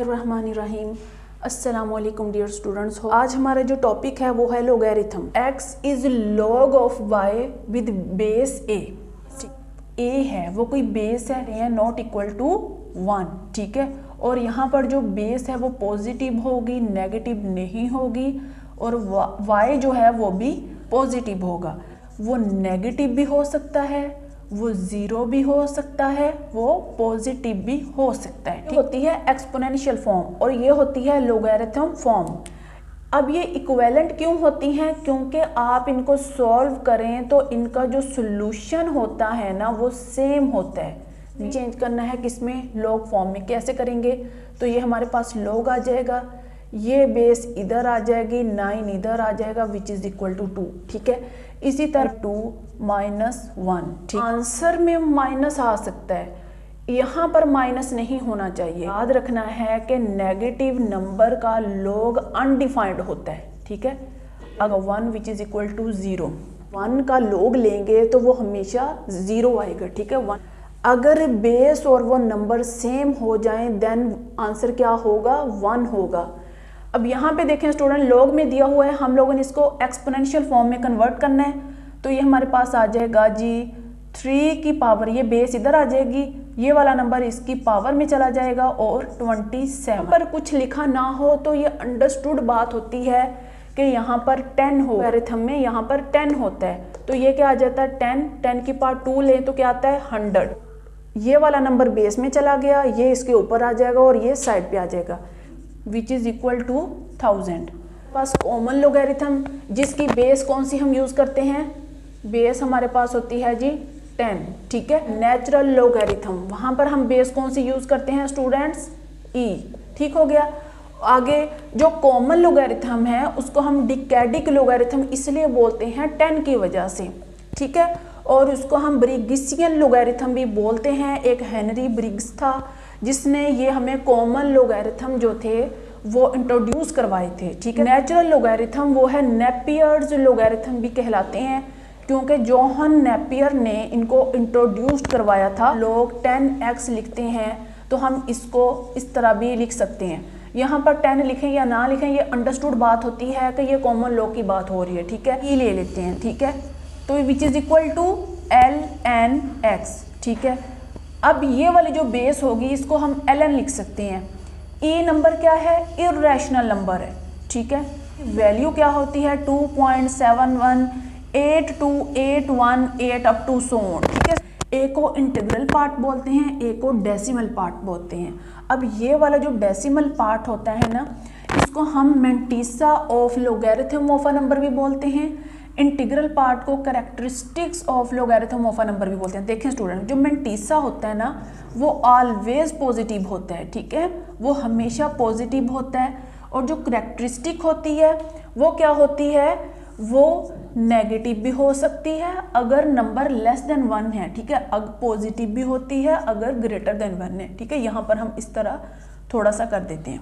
बिस्मिल्लाहिर्रहमानिर्रहीम। अस्सलामुअलैकुम dear students. आज हमारा जो टॉपिक है वो है logarithm. x is log of y with base a है, वो कोई बेस है नॉट इक्वल टू 1, ठीक है। और यहाँ पर जो बेस है वो पॉजिटिव होगी, नेगेटिव नहीं होगी। और y जो है वो भी पॉजिटिव होगा। वो नेगेटिव भी हो सकता है, वो ज़ीरो भी हो सकता है, वो पॉजिटिव भी हो सकता है। होती है एक्सपोनेंशियल फॉर्म और ये होती है लोगैरिथम फॉर्म। अब ये इक्विवेलेंट क्यों होती हैं? क्योंकि आप इनको सॉल्व करें तो इनका जो सॉल्यूशन होता है ना वो सेम होता है। चेंज करना है किसमें? लॉग फॉर्म में। कैसे करेंगे? तो ये हमारे पास लॉग आ जाएगा, ये बेस इधर आ जाएगी, 9 इधर आ जाएगा विच इज इक्वल टू 2, ठीक है। इसी तरह 2 माइनस 1, आंसर में माइनस आ सकता है, यहाँ पर माइनस नहीं होना चाहिए। याद रखना है कि नेगेटिव नंबर का लॉग अनडिफाइंड होता है, ठीक है। अगर 1 विच इज इक्वल टू 0, 1 का लॉग लेंगे तो वो हमेशा 0 आएगा, ठीक है। 1 अगर बेस और वो नंबर सेम हो जाएं देन आंसर क्या होगा? 1 होगा। अब यहाँ पे देखें स्टूडेंट, लॉग में दिया हुआ है, हम लोगों ने इसको एक्सपोनेंशियल फॉर्म में कन्वर्ट करना है। तो ये हमारे पास आ जाएगा जी 3 की पावर, ये बेस इधर आ जाएगी, ये वाला नंबर इसकी पावर में चला जाएगा और 27 पर कुछ लिखा ना हो तो ये अंडरस्टूड बात होती है कि यहाँ पर 10 हो। लोगैरिथम में यहाँ पर 10 होता है तो ये क्या आ जाता है? 10 की पावर 2 लें तो क्या आता है? 100। ये वाला नंबर बेस में चला गया, ये इसके ऊपर आ जाएगा और ये साइड पे आ जाएगा विच इज इक्वल टू 1000। पास कॉमन लोगैरिथम जिसकी बेस कौन सी हम यूज करते हैं? बेस हमारे पास होती है जी 10, ठीक है। नेचुरल लोगैरिथम, वहां पर हम बेस कौन सी यूज करते हैं स्टूडेंट्स? e, ठीक हो गया। आगे जो कॉमन लोगैरिथम है उसको हम डिकैडिक लोगैरिथम इसलिए बोलते हैं 10 की वजह से, ठीक है। और उसको हम ब्रिगिसियन लोगैरिथम भी बोलते हैं। एक हेनरी ब्रिग्स था जिसने ये हमें कॉमन लोगैरिथम जो थे वो इंट्रोड्यूस करवाए थे, ठीक है। नेचुरल लोगैरिथम वो है नेपियर्स लोगैरिथम भी कहलाते हैं क्योंकि जॉन नेपियर ने इनको इंट्रोड्यूस करवाया था। लोग 10x लिखते हैं तो हम इसको इस तरह भी लिख सकते हैं। यहाँ पर 10 लिखें या ना लिखें ये अंडरस्टूड बात होती है कि ये कॉमन लॉग की बात हो रही है, ठीक है। ये ले लेते हैं, ठीक है। तो विच इज इक्वल टू ln(x), ठीक है। अब ये वाली जो बेस होगी इसको हम ln लिख सकते हैं। e नंबर क्या है? इर्रेशनल नंबर है, ठीक है। वैल्यू क्या होती है? 2.7182818 अप टू सो ऑन, ठीक है। ए को इंटीग्रल पार्ट बोलते हैं, ए को डेसिमल पार्ट बोलते हैं। अब ये वाला जो डेसिमल पार्ट होता है ना इसको हम mantissa of logarithm of a number भी बोलते हैं। इंटीग्रल पार्ट को characteristics of logarithm of a number भी बोलते हैं। देखें स्टूडेंट, जो मैंटीसा होता है ना वो ऑलवेज पॉजिटिव होता है, ठीक है, वो हमेशा पॉजिटिव होता है। और जो कैरेक्टरिस्टिक होती है वो क्या होती है? वो नेगेटिव भी हो सकती है अगर नंबर लेस देन 1 है, ठीक है। पॉजिटिव भी होती है अगर ग्रेटर देन 1 है, ठीक है। यहाँ पर हम इस तरह थोड़ा सा कर देते हैं।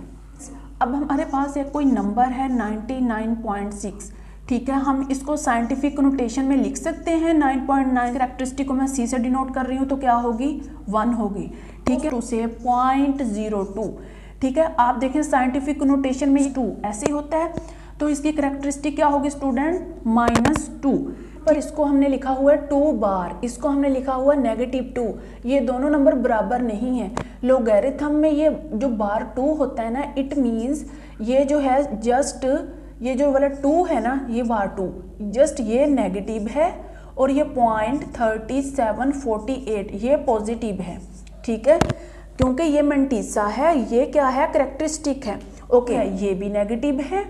अब हमारे पास एक कोई नंबर है 99.6, ठीक है। हम इसको साइंटिफिक नोटेशन में लिख सकते हैं। 9.9 कैरेक्टरिस्टिक को मैं C से डिनोट कर रही हूँ तो क्या होगी? 1 होगी, ठीक है। 2 से 0.02, ठीक है। आप देखें साइंटिफिक नोटेशन में 2 ऐसे ही होता है तो इसकी कैरेक्टरिस्टिक क्या होगी स्टूडेंट? -2। पर इसको हमने लिखा हुआ है 2 बार, इसको हमने लिखा हुआ है -2। ये दोनों नंबर बराबर नहीं है। लोगैरिथम में ये जो बार 2 होता है ना इट मीन्स ये जो है जस्ट ये जो वाला 2 है ना ये बार 2 जस्ट ये नेगेटिव है और ये 0.3748 ये पॉजिटिव है, ठीक है। क्योंकि ये मैंटीसा है, ये क्या है? कैरेक्टरिस्टिक है, ओके। ये भी नेगेटिव है,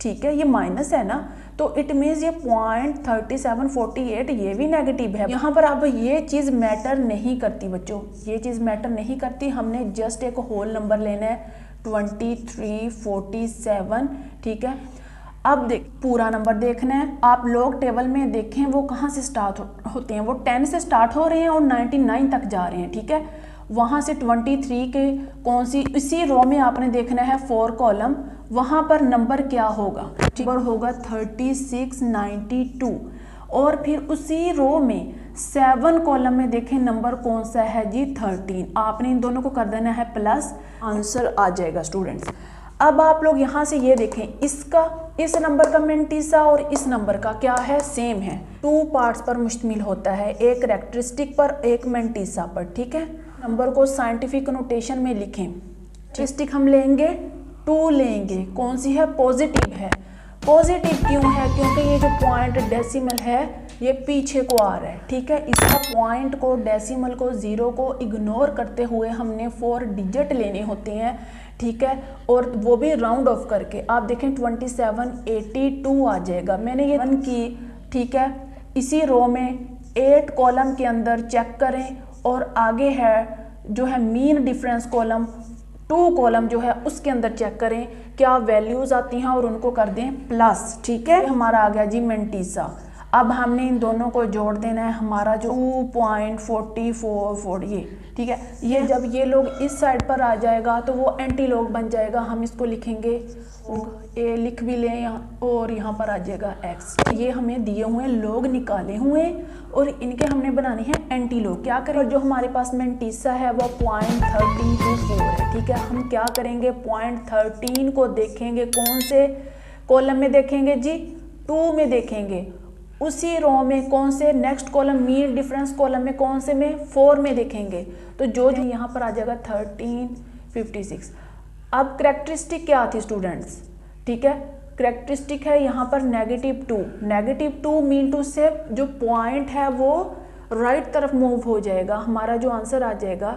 ठीक है, ये माइनस है ना तो इट मीन्स ये 0.3748 ये भी नेगेटिव है। यहाँ पर अब ये चीज़ मैटर नहीं करती बच्चों, ये चीज़ मैटर नहीं करती। हमने जस्ट एक होल नंबर लेना है 2347, ठीक है। अब देख पूरा नंबर देखना है। आप लोग टेबल में देखें वो कहाँ से स्टार्ट होते हैं, वो 10 से स्टार्ट हो रहे हैं और 99 तक जा रहे हैं, ठीक है। वहाँ से 23 के कौन सी इसी रो में आपने देखना है 4 कॉलम, वहाँ पर नंबर क्या होगा? नंबर होगा 3692 और फिर उसी रो में 7 कॉलम में देखें नंबर कौन सा है जी 13। आपने इन दोनों को कर देना है प्लस, आंसर आ जाएगा स्टूडेंट्स। अब आप लोग यहाँ से ये देखें, इसका इस नंबर का मेंटीसा और इस नंबर का क्या है, सेम है। 2 पार्ट्स पर मुश्तमिल होता है, एक कैरेक्टरिस्टिक पर, एक मेंटीसा पर, ठीक है। नंबर को साइंटिफिक नोटेशन में लिखें। कैरेक्टरिस्टिक हम लेंगे 2 लेंगे, कौन सी है, पॉजिटिव है। पॉजिटिव क्यों है, क्योंकि ये जो पॉइंट डेसिमल है ये पीछे को आ रहा है, ठीक है। इसका पॉइंट को, डेसिमल को, 0 को इग्नोर करते हुए हमने 4 डिजिट लेने होते हैं, ठीक है, और वो भी राउंड ऑफ करके। आप देखें 2782 आ जाएगा। मैंने ये 1 की, ठीक है। इसी रो में 8 कॉलम के अंदर चेक करें और आगे है जो है मीन डिफरेंस कॉलम, 2 कॉलम जो है उसके अंदर चेक करें क्या वैल्यूज आती हैं और उनको कर दें प्लस, ठीक है। हमारा आ गया जी मेंटीसा। अब हमने इन दोनों को जोड़ देना है, हमारा जो 2.44 ये, ठीक है। ये जब ये लोग इस साइड पर आ जाएगा तो वो एंटी लॉग बन जाएगा। हम इसको लिखेंगे, ए लिख भी लें यहाँ, और यहाँ पर आ जाएगा x। ये हमें दिए हुए लोग निकाले हुए और इनके हमने बनाने हैं एंटी लॉग। क्या करें, जो हमारे पास मेंटीसा है वो 0.1324 है, ठीक है। हम क्या करेंगे, 0.13 को देखेंगे, कौन से कॉलम में देखेंगे जी, 2 में देखेंगे। उसी रो में कौन से, next column mean difference column में कौन से में, 4 में देखेंगे। तो जो यहाँ पर आ जाएगा 1356। अब कैरेक्टरिस्टिक क्या थी स्टूडेंट्स, ठीक है। कैरेक्टरिस्टिक है यहाँ पर -2। -2 मीन टू से जो पॉइंट है वो राइट तरफ मूव हो जाएगा। हमारा जो आंसर आ जाएगा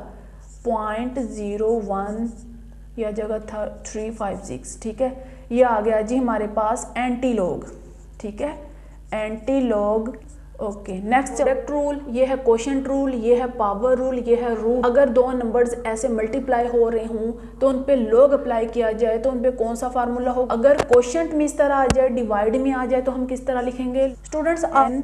0.01 या जगह 356, ठीक है। ये आ गया जी हमारे पास एंटी लॉग, ठीक है, anti log. Okay, next direct rule, ये है क्वोशिएंट रूल, ये है पावर रूल, ये है रूल। अगर 2 नंबर्स ऐसे मल्टीप्लाई हो रहे हों तो उन पे लॉग अप्लाई किया जाए तो उन पे कौन सा फार्मूला होगा। अगर क्वोशिएंट में इस तरह आ जाए, डिवाइड में आ जाए, तो हम किस तरह लिखेंगे स्टूडेंट्स, n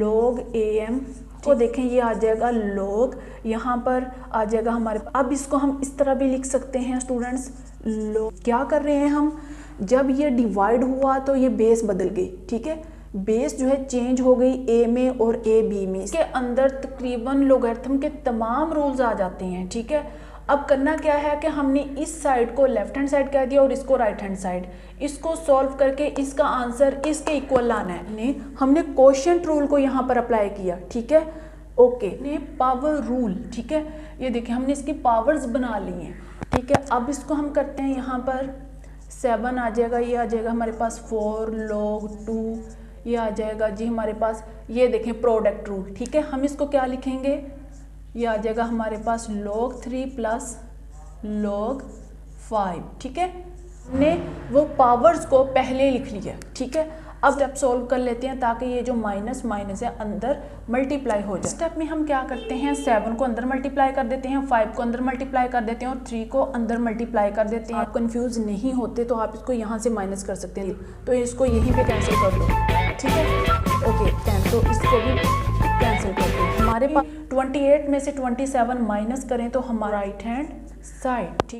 log am को देखें, ये आ जाएगा log, यहाँ पर आ जाएगा हमारे। अब इसको हम इस तरह भी लिख सकते हैं स्टूडेंट्स, log। क्या कर रहे हैं हम, जब ये डिवाइड हुआ तो ये बेस बदल गई, ठीक है। बेस जो है चेंज हो गई ए में और ए बी में। इसके अंदर तकरीबन लोगरिथम के तमाम रूल्स आ जाते हैं, ठीक है। अब करना क्या है कि हमने इस साइड को लेफ्ट हैंड साइड कह दिया और इसको राइट हैंड साइड। इसको सॉल्व करके इसका आंसर इसके इक्वल लाना है। हमने क्वोशिएंट रूल को यहाँ पर अप्लाई किया, ठीक है। ओके, ने पावर रूल, ठीक है। ये देखिए हमने इसकी पावर्स बना ली हैं, ठीक है। अब इसको हम करते हैं, यहाँ पर 7 आ जाएगा, ये आ जाएगा हमारे पास 4 log 2, ये आ जाएगा जी हमारे पास। ये देखें प्रोडक्ट रूल, ठीक है। हम इसको क्या लिखेंगे, ये आ जाएगा हमारे पास log 3 प्लस log 5, ठीक है। हमने वो पावर्स को पहले लिख लिया, ठीक है। अब स्टेप सॉल्व कर लेते हैं ताकि ये जो माइनस माइनस है अंदर मल्टीप्लाई हो जाए। स्टेप में हम क्या करते हैं, 7 को अंदर मल्टीप्लाई कर देते हैं, 5 को अंदर मल्टीप्लाई कर देते हैं और 3 को अंदर मल्टीप्लाई कर देते हैं। आप कंफ्यूज नहीं होते तो आप इसको यहाँ से माइनस कर सकते हैं, तो इसको यहीं पे कैंसिल कर दो, ठीक है। ओके, तो इसको भी कैंसिल कर दो। हमारे पास 28 में से 27 माइनस करें तो हमारा राइट हैंड साइड, ठीक।